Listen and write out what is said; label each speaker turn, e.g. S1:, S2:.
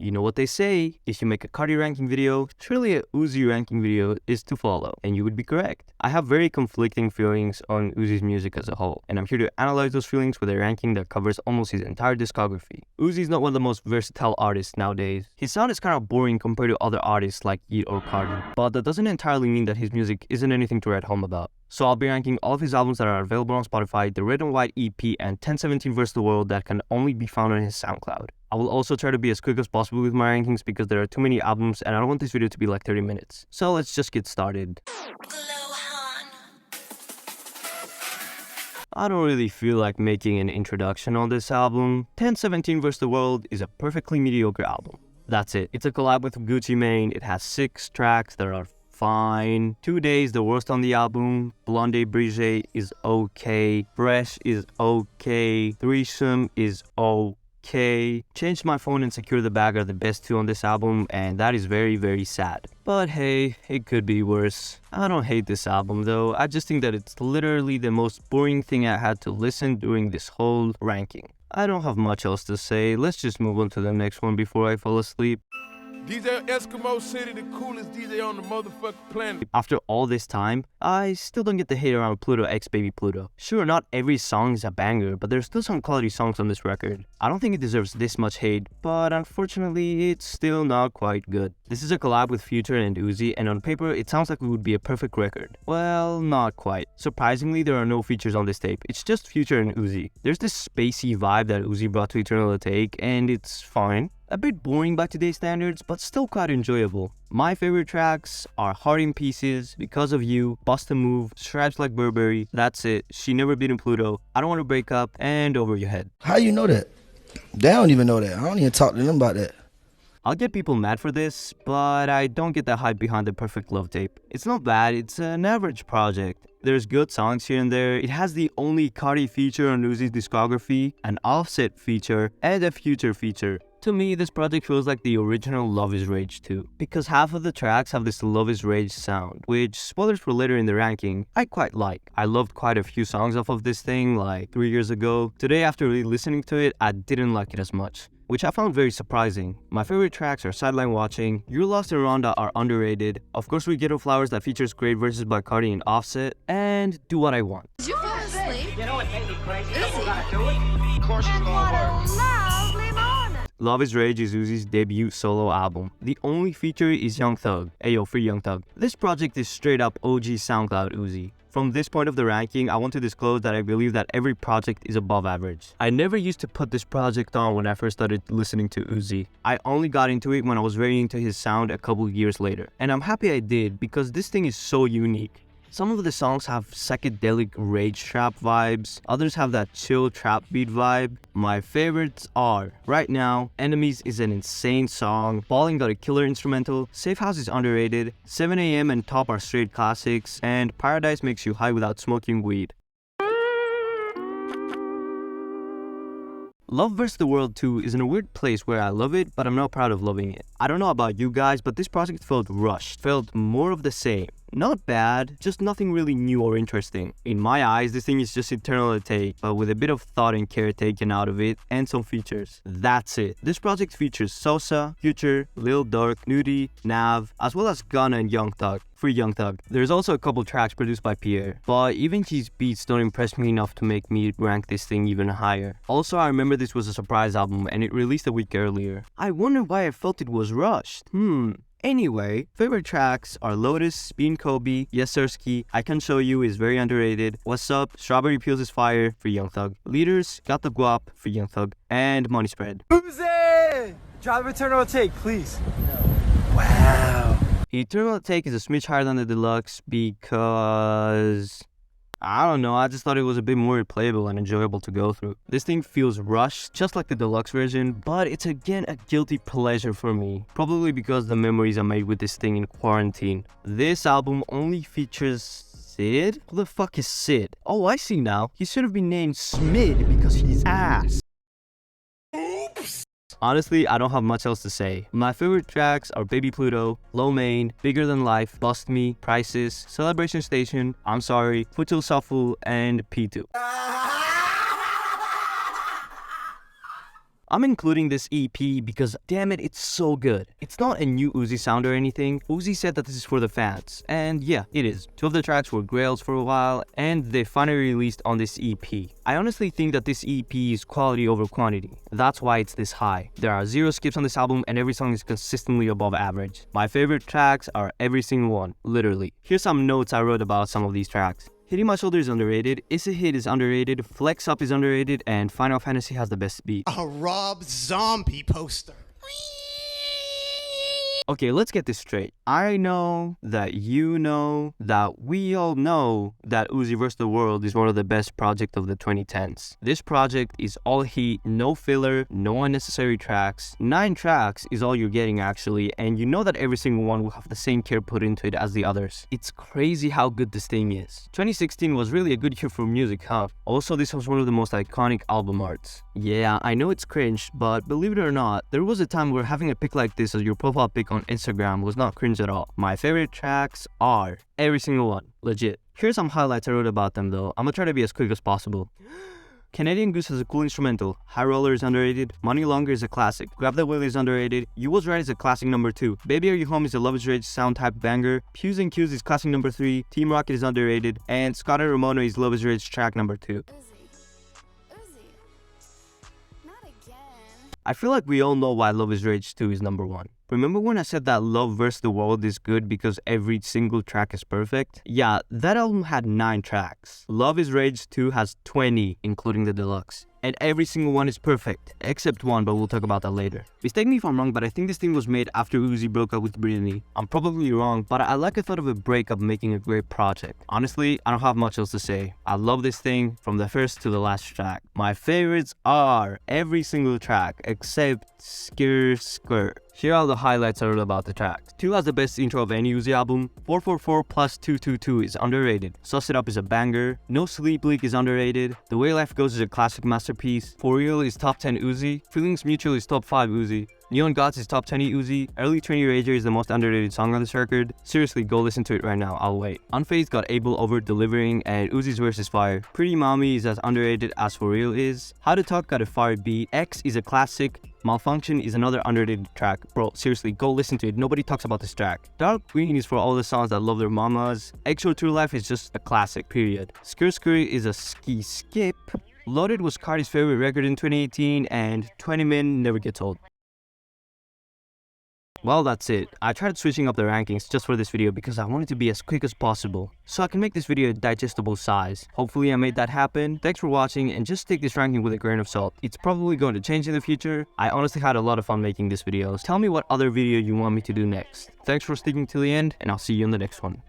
S1: You know what they say, if you make a Cardi ranking video, surely a Uzi ranking video is to follow, and you would be correct. I have very conflicting feelings on Uzi's music as a whole, and I'm here to analyze those feelings with a ranking that covers almost his entire discography. Uzi is not one of the most versatile artists nowadays. His sound is kind of boring compared to other artists like Yeet or Cardi, but that doesn't entirely mean that his music isn't anything to write home about. So I'll be ranking all of his albums that are available on Spotify, the Red and White EP, and 1017 vs. the World that can only be found on his SoundCloud. I will also try to be as quick as possible with my rankings because there are too many albums and I don't want this video to be like 30 minutes. So let's just get started. I don't really feel like making an introduction on this album. 1017 vs. the World is a perfectly mediocre album. That's it. It's a collab with Gucci Mane. It has 6 tracks that are fine. 2 Days, the worst on the album. Blonde Brige is okay. Fresh is okay. Threesome is okay. Change My Phone and Secure the Bag are the best 2 on this album, and that is very, very sad. But hey, it could be worse. I don't hate this album though. I just think that it's literally the most boring thing I had to listen during this whole ranking. I don't have much else to say. Let's just move on to the next one before I fall asleep.
S2: DJ Eskimo City, the coolest DJ on the motherfucking planet.
S1: After all this time, I still don't get the hate around Pluto x Baby Pluto. Sure, not every song is a banger, but there's still some quality songs on this record. I don't think it deserves this much hate, but unfortunately, it's still not quite good. This is a collab with Future and Uzi, and on paper, it sounds like it would be a perfect record. Well, not quite. Surprisingly, there are no features on this tape. It's just Future and Uzi. There's this spacey vibe that Uzi brought to Eternal Take, and it's fine. A bit boring by today's standards, but still quite enjoyable. My favorite tracks are Heart in Pieces, Because of You, Bust a Move, Stripes Like Burberry, That's It, She Never Beaten Pluto, I Don't Want to Break Up, and Over Your Head.
S3: How you know that? They don't even know that. I don't even talk to them about that.
S1: I'll get people mad for this, but I don't get the hype behind the Perfect Love tape. It's not bad, it's an average project. There's good songs here and there. It has the only Cardi feature on Uzi's discography, an Offset feature, and a Future feature. To me, this project feels like the original Love is Rage 2, because half of the tracks have this Love is Rage sound, which, spoilers for later in the ranking, I quite like. I loved quite a few songs off of this thing like 3 years ago. Today, after re-listening to it, I didn't like it as much, which I found very surprising. My favorite tracks are Sideline Watching, You're Lost and Rhonda are underrated, Of Course We Ghetto Flowers that features Great Verses by Cardi and Offset, and Do What I Want.
S4: Did you fall asleep?
S5: You know what made me crazy?
S4: Easy.
S5: People gotta do it. Of course it's gonna work.
S1: Love is Rage is Uzi's debut solo album. The only feature is Young Thug. Ayo, free Young Thug. This project is straight up OG SoundCloud Uzi. From this point of the ranking, I want to disclose that I believe that every project is above average. I never used to put this project on when I first started listening to Uzi. I only got into it when I was very into his sound a couple years later. And I'm happy I did because this thing is so unique. Some of the songs have psychedelic rage trap vibes, others have that chill trap beat vibe. My favorites are, right now, Enemies is an insane song, Ballin' got a killer instrumental, Safe House is underrated, 7 AM and Top are straight classics, and Paradise makes you high without smoking weed. Love vs. the World 2 is in a weird place where I love it, but I'm not proud of loving it. I don't know about you guys, but this project felt rushed, felt more of the same. Not bad, just nothing really new or interesting. In my eyes, this thing is just Eternal Take, but with a bit of thought and care taken out of it, and some features. That's it. This project features Sosa, Future, Lil Durk, Nudie, Nav, as well as Gunna and Young Thug. Free Young Thug. There's also a couple tracks produced by Pierre, but even his beats don't impress me enough to make me rank this thing even higher. Also, I remember this was a surprise album and it released a week earlier. I wonder why I felt it was rushed. Anyway, favorite tracks are Lotus, Bean Kobe, Yes Sirski, I Can Show You is very underrated, What's Up, Strawberry Peels is fire, Free Young Thug, Leaders, Got the Guap, Free Young Thug, and Money Spread.
S6: Uzi! Drive Eternal Take, please.
S3: Wow.
S1: Eternal Take is a smidge higher than the deluxe because I don't know, I just thought it was a bit more playable and enjoyable to go through. This thing feels rushed, just like the deluxe version, but it's again a guilty pleasure for me. Probably because the memories I made with this thing in quarantine. This album only features Sid? Who the fuck is Sid? Oh, I see now. He should have been named Smid because he's ass. Honestly, I don't have much else to say. My favorite tracks are Baby Pluto, Low Main, Bigger Than Life, Bust Me, Prices, Celebration Station, I'm Sorry, Futil Shuffle, and P2. I'm including this EP because damn it, it's so good. It's not a new Uzi sound or anything. Uzi said that this is for the fans, and yeah, it is. 2 of the tracks were grails for a while, and they finally released on this EP. I honestly think that this EP is quality over quantity. That's why it's this high. There are 0 skips on this album, and every song is consistently above average. My favorite tracks are every single one, literally. Here's some notes I wrote about some of these tracks. Hitting My Shoulder is underrated, It's a Hit is underrated, Flex Up is underrated, and Final Fantasy has the best beat.
S4: A Rob Zombie poster.
S1: Okay, let's get this straight. I know that you know that we all know that Uzi vs. the World is one of the best projects of the 2010s. This project is all heat, no filler, no unnecessary tracks. 9 tracks is all you're getting actually, and you know that every single one will have the same care put into it as the others. It's crazy how good this thing is. 2016 was really a good year for music, huh? Also, this was one of the most iconic album arts. Yeah, I know it's cringe, but believe it or not, there was a time where having a pic like this as your profile pic on Instagram was not cringe at all. My favorite tracks are every single one, legit. Here's some highlights I wrote about them though. I'm gonna try to be as quick as possible. Canadian Goose has a cool instrumental. High Roller is underrated. Money Longer is a classic. Grab That Wheel is underrated. You Was Right is a classic number 2. Baby Are You Home is a Love Is Rage sound type banger. Pews and Cues is classic number 3. Team Rocket is underrated. And Scott and Ramona is Love Is Rage track number 2. I feel like we all know why Love Is Rage 2 is number 1. Remember when I said that Love vs. the World is good because every single track is perfect? Yeah, that album had 9 tracks. Love Is Rage 2 has 20, including the deluxe. And every single one is perfect, except one, but we'll talk about that later. Mistake me if I'm wrong, but I think this thing was made after Uzi broke up with Britney. I'm probably wrong, but I like the thought of a breakup making a great project. Honestly, I don't have much else to say. I love this thing from the first to the last track. My favorites are every single track, except Skr Skr. Here are the highlights I wrote about the tracks. 2 has the best intro of any Uzi album. 444 plus 222 is underrated. Suss It Up is a banger. No Sleep Leak is underrated. The Way Life Goes is a classic masterpiece. For Real is top 10 Uzi. Feelings Mutual is top 5 Uzi. Neon Gods is top 20 Uzi. Early 20 Rager is the most underrated song on this record. Seriously, go listen to it right now, I'll wait. Unfazed got Able over delivering, and Uzi's verse is fire. Pretty Mommy is as underrated as For Real is. How to Talk got a fire beat. X is a classic. Malfunction is another underrated track. Bro, seriously, go listen to it. Nobody talks about this track. Dark Green is for all the sons that love their mamas. Extra True Life is just a classic, period. Skr Skr is a ski skip. Loaded was Cardi's favorite record in 2018, and 20 Men never gets old. Well, that's it. I tried switching up the rankings just for this video because I wanted to be as quick as possible, so I can make this video a digestible size. Hopefully I made that happen. Thanks for watching, and just take this ranking with a grain of salt. It's probably going to change in the future. I honestly had a lot of fun making this video. Tell me what other video you want me to do next. Thanks for sticking till the end, and I'll see you in the next one.